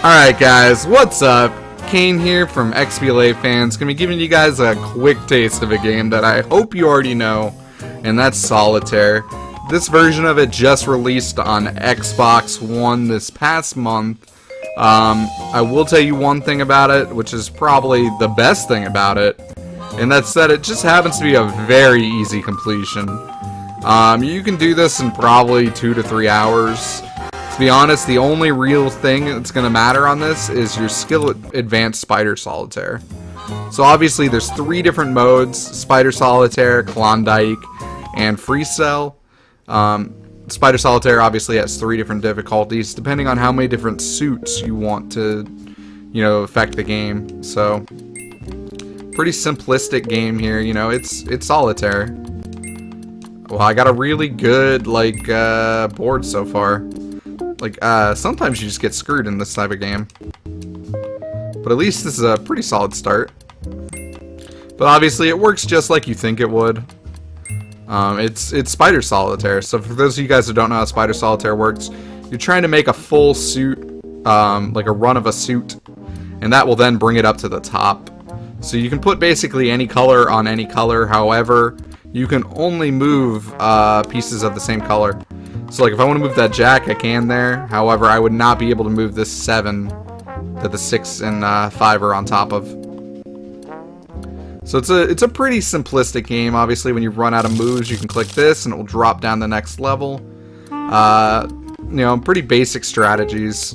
Alright guys, what's up? Kane here from XBLA Fans, gonna be giving you guys a quick taste of a game that I hope you already know, and that's Solitaire. This version of it just released on Xbox One this past month. I will tell you one thing about it, which is probably the best thing about it, and that's that it just happens to be a very easy completion. You can do this in probably 2 to 3 hours. To be honest, the only real thing that's going to matter on this is your skill at Advanced Spider Solitaire. So obviously there's 3 different modes: Spider Solitaire, Klondike, and FreeCell. Spider Solitaire obviously has 3 different difficulties depending on how many different suits you want to, affect the game. So pretty simplistic game here, it's Solitaire. Well, I got a really good board so far. Sometimes you just get screwed in this type of game. But at least this is a pretty solid start. But obviously it works just like you think it would. It's Spider Solitaire. So for those of you guys who don't know how Spider Solitaire works, you're trying to make a full suit, like a run of a suit, and that will then bring it up to the top. So you can put basically any color on any color. However, you can only move pieces of the same color. So if I want to move that jack, I can there. However, I would not be able to move this 7 that the 6 and 5 are on top of. So it's a pretty simplistic game. Obviously, when you run out of moves, you can click this and it will drop down the next level. Pretty basic strategies.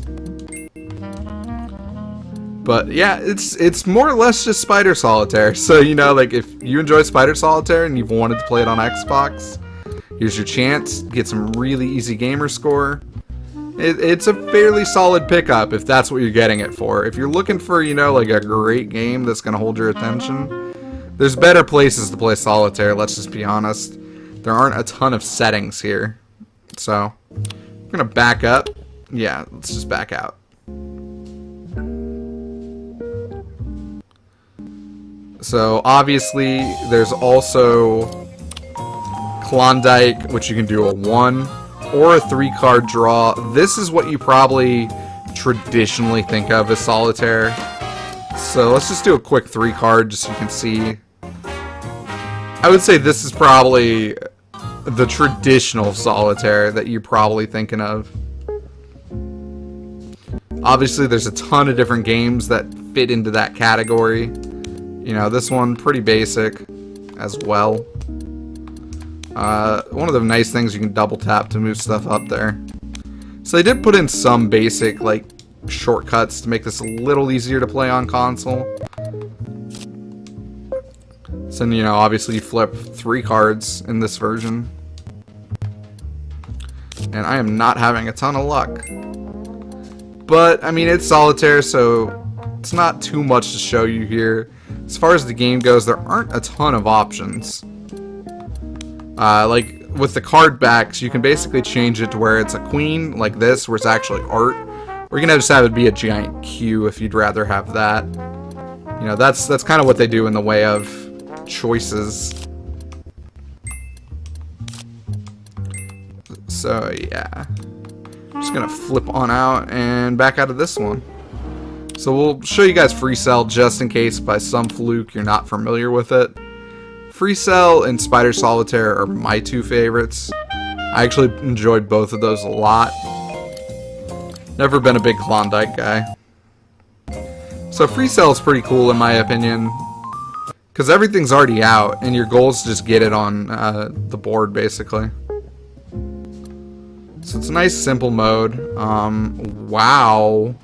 But yeah, it's more or less just Spider Solitaire. So if you enjoy Spider Solitaire and you've wanted to play it on Xbox, here's your chance. Get some really easy gamer score. It's a fairly solid pickup if that's what you're getting it for. If you're looking for, a great game that's going to hold your attention, there's better places to play Solitaire, let's just be honest. There aren't a ton of settings here. So, I'm going to back up. Yeah, let's just back out. So, obviously, there's also Klondike, which you can do a 1 or a 3 card draw. This is what you probably traditionally think of as Solitaire. So let's just do a quick 3 card just so you can see. I would say this is probably the traditional Solitaire that you're probably thinking of. Obviously there's a ton of different games that fit into that category. This one pretty basic as well. One of the nice things, you can double tap to move stuff up there. So they did put in some basic shortcuts to make this a little easier to play on console. So obviously you flip 3 cards in this version. And I am not having a ton of luck. But I mean, it's Solitaire, so it's not too much to show you here. As far as the game goes, there aren't a ton of options. With the card backs, you can basically change it to where it's a queen, like this, where it's actually art. Or you can just have it be a giant Q if you'd rather have that. That's kind of what they do in the way of choices. So yeah, I'm just gonna flip on out and back out of this one. So we'll show you guys FreeCell just in case by some fluke you're not familiar with it. FreeCell and Spider Solitaire are my 2 favorites. I actually enjoyed both of those a lot. Never been a big Klondike guy. So FreeCell is pretty cool in my opinion, because everything's already out and your goal is to just get it on the board basically. So it's a nice simple mode. Wow.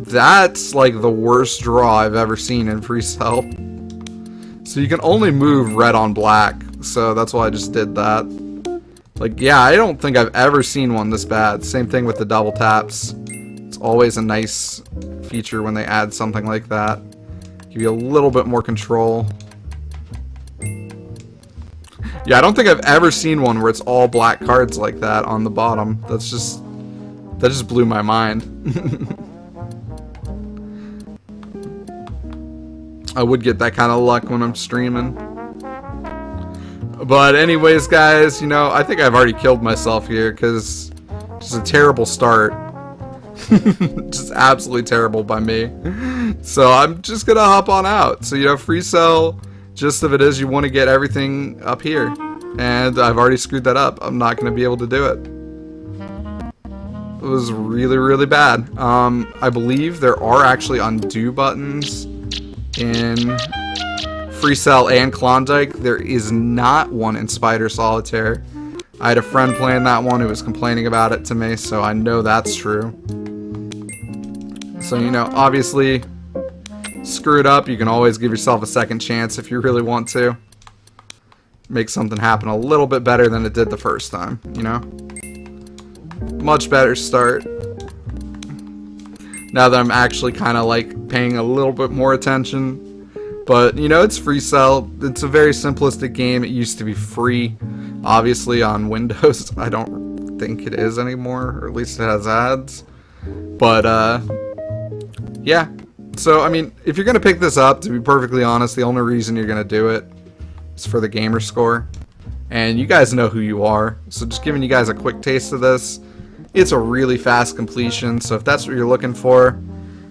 That's the worst draw I've ever seen in FreeCell. So you can only move red on black, so that's why I just did that. Yeah, I don't think I've ever seen one this bad. Same thing with the double taps. It's always a nice feature when they add something like that. Give you a little bit more control. Yeah, I don't think I've ever seen one where it's all black cards like that on the bottom. That just blew my mind. I would get that kind of luck when I'm streaming. But anyways, guys, I think I've already killed myself here because just a terrible start. Just absolutely terrible by me. So I'm just gonna hop on out. So, you know, FreeCell, gist of it is you want to get everything up here. And I've already screwed that up. I'm not gonna be able to do it. It was really, really bad. I believe there are actually undo buttons in FreeCell and Klondike. There is not one in Spider Solitaire. I had a friend playing that one who was complaining about it to me, so I know that's true. So, you know, obviously, screw it up. You can always give yourself a second chance if you really want to. Make something happen a little bit better than it did the first time, you know? Much better start. Now that I'm actually kind of like paying a little bit more attention. But, you know, it's FreeCell. It's a very simplistic game. It used to be free, obviously, on Windows. I don't think it is anymore, or at least it has ads. But, yeah. So, I mean, if you're going to pick this up, to be perfectly honest, the only reason you're going to do it is for the gamer score. And you guys know who you are. So just giving you guys a quick taste of this. It's a really fast completion, so if that's what you're looking for,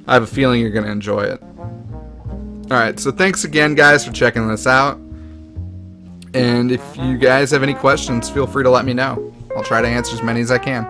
I have a feeling you're going to enjoy it. Alright, so thanks again, guys, for checking this out. And if you guys have any questions, feel free to let me know. I'll try to answer as many as I can.